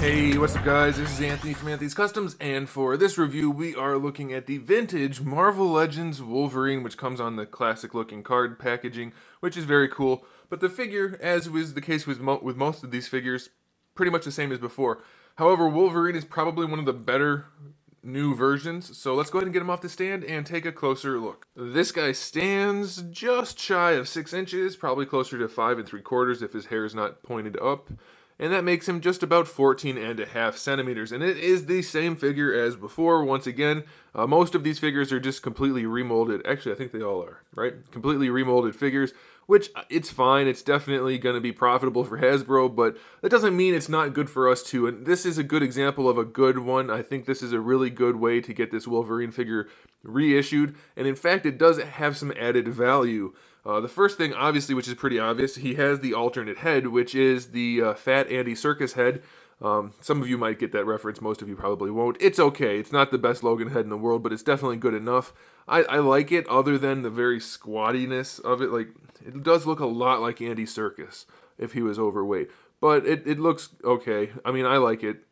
Hey, what's up guys? This is Anthony from Anthony's Customs, and for this review we are looking at the vintage Marvel Legends Wolverine, which comes on the classic looking card packaging, which is very cool. But the figure, as was the case with most of these figures, pretty much the same as before. However, Wolverine is probably one of the better new versions, so let's go ahead and get him off the stand and take a closer look. This guy stands just shy of 6 inches, probably closer to 5 3/4 if his hair is not pointed up. And that makes him just about 14.5 centimeters. And it is the same figure as before. Once again, most of these figures are just completely remolded. Actually, I think they all are, right? Completely remolded figures, which it's fine. It's definitely going to be profitable for Hasbro, but that doesn't mean it's not good for us too. And this is a good example of a good one. I think this is a really good way to get this Wolverine figure reissued. And in fact, it does have some added value. The first thing, obviously, which is pretty obvious, he has the alternate head, which is the fat Andy Serkis head. Some of you might get that reference, most of you probably won't. It's okay, it's not the best Logan head in the world, but it's definitely good enough. I like it, other than the very squattiness of it. Like, it does look a lot like Andy Serkis if he was overweight. But it looks okay. I mean, I like it.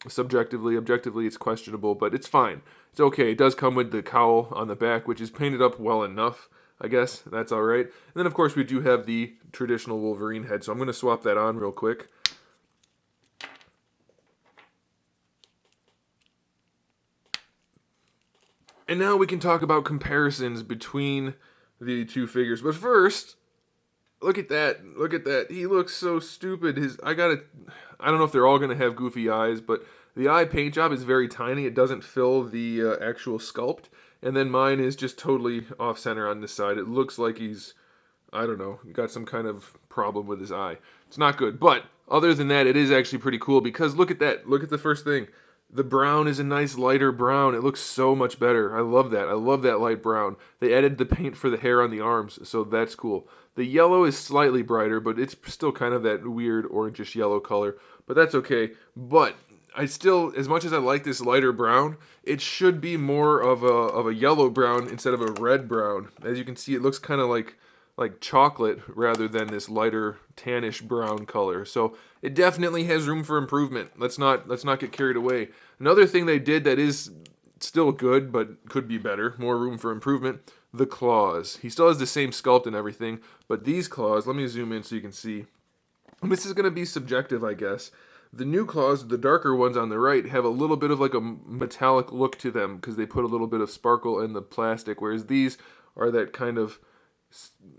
Subjectively, objectively, it's questionable, but it's fine. It's okay. It does come with the cowl on the back, which is painted up well enough. I guess that's all right. And then, of course, we do have the traditional Wolverine head, so I'm going to swap that on real quick. And now we can talk about comparisons between the two figures. But first, look at that. Look at that. He looks so stupid. I don't know if they're all going to have goofy eyes, but the eye paint job is very tiny. It doesn't fill the actual sculpt. And then mine is just totally off center on this side. It looks like he's, I don't know, got some kind of problem with his eye. It's not good. But other than that, it is actually pretty cool because look at that. Look at the first thing. The brown is a nice lighter brown. It looks so much better. I love that. I love that light brown. They added the paint for the hair on the arms, so that's cool. The yellow is slightly brighter, but it's still kind of that weird orangish yellow color. But that's okay. But I still, as much as I like this lighter brown, it should be more of a yellow brown instead of a red brown. As you can see, it looks kind of like chocolate rather than this lighter tannish brown color. So it definitely has room for improvement. Let's not get carried away. Another thing they did that is still good but could be better, more room for improvement, the claws. He still has the same sculpt and everything, but these claws, let me zoom in so you can see. And this is going to be subjective, I guess. The new claws, the darker ones on the right, have a little bit of like a metallic look to them because they put a little bit of sparkle in the plastic, whereas these are that kind of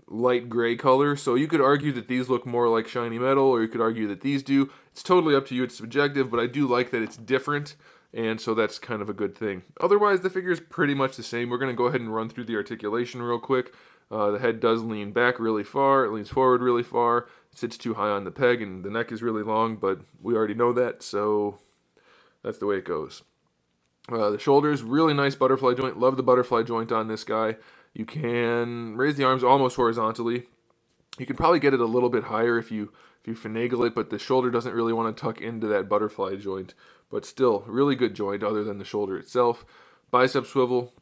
light gray color. So you could argue that these look more like shiny metal, or you could argue that these do. It's totally up to you. It's subjective, but I do like that it's different, and so that's kind of a good thing. Otherwise, the figure is pretty much the same. We're going to go ahead and run through the articulation real quick. The head does lean back really far. It leans forward really far. It sits too high on the peg, and the neck is really long, but we already know that, so that's the way it goes. The shoulders, really nice butterfly joint. Love the butterfly joint on this guy. You can raise the arms almost horizontally. You can probably get it a little bit higher if you finagle it, but the shoulder doesn't really want to tuck into that butterfly joint. But still, really good joint other than the shoulder itself. Bicep swivel.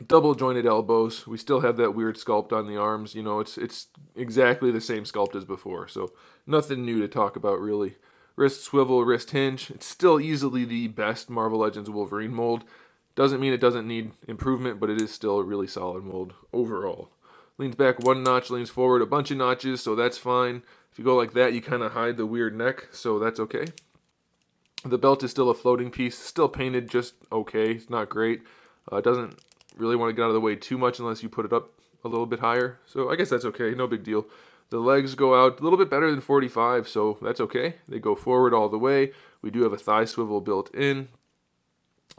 Double jointed elbows. We still have that weird sculpt on the arms. You know, it's exactly the same sculpt as before, so nothing new to talk about really. Wrist swivel, wrist hinge. It's still easily the best Marvel Legends Wolverine mold. Doesn't mean it doesn't need improvement, but it is still a really solid mold overall. Leans back one notch, leans forward a bunch of notches, so that's fine. If you go like that, you kind of hide the weird neck, so that's okay. The belt is still a floating piece, still painted just okay. It's not great. It doesn't really want to get out of the way too much unless you put it up a little bit higher. So I guess that's okay, no big deal. The legs go out a little bit better than 45, so that's okay. They go forward all the way. We do have a thigh swivel built in.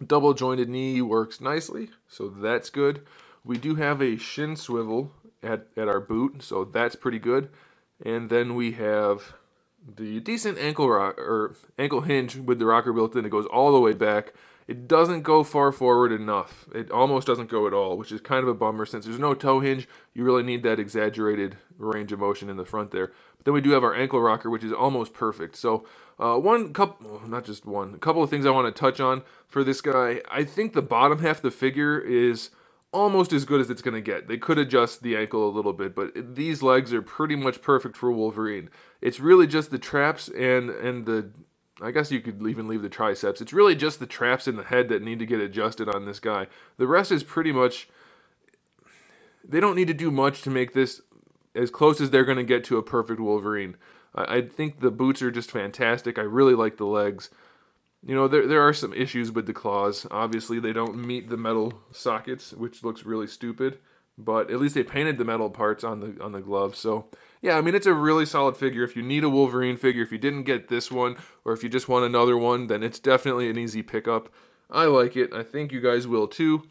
Double jointed knee works nicely, so that's good. We do have a shin swivel at our boot, so that's pretty good. And then we have the decent ankle rock or ankle hinge with the rocker built in. It goes all the way back. It doesn't go far forward enough. It almost doesn't go at all, which is kind of a bummer. Since there's no toe hinge, you really need that exaggerated range of motion in the front there. But then we do have our ankle rocker, which is almost perfect. So a couple of things I want to touch on for this guy. I think the bottom half of the figure is almost as good as it's going to get. They could adjust the ankle a little bit, but these legs are pretty much perfect for Wolverine. It's really just the traps and the I guess you could even leave the triceps. It's really just the traps in the head that need to get adjusted on this guy. The rest is pretty much, they don't need to do much to make this as close as they're going to get to a perfect Wolverine. I think the boots are just fantastic. I really like the legs. You know, there are some issues with the claws. Obviously, they don't meet the metal sockets, which looks really stupid. But at least they painted the metal parts on the gloves. So, yeah, I mean, it's a really solid figure. If you need a Wolverine figure, if you didn't get this one, or if you just want another one, then it's definitely an easy pickup. I like it. I think you guys will too.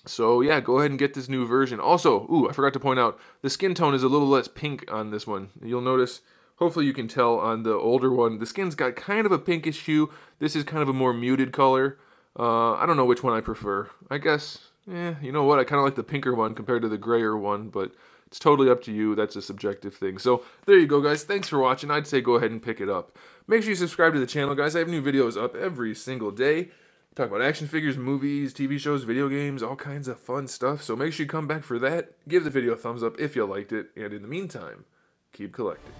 So, yeah, go ahead and get this new version. Also, I forgot to point out, the skin tone is a little less pink on this one. You'll notice, hopefully you can tell on the older one, the skin's got kind of a pinkish hue. This is kind of a more muted color. I don't know which one I prefer. I guess, you know what? I kind of like the pinker one compared to the grayer one, but it's totally up to you. That's a subjective thing. So, there you go, guys. Thanks for watching. I'd say go ahead and pick it up. Make sure you subscribe to the channel, guys. I have new videos up every single day. Talk about action figures, movies, TV shows, video games, all kinds of fun stuff. So make sure you come back for that. Give the video a thumbs up if you liked it. And in the meantime, keep collecting.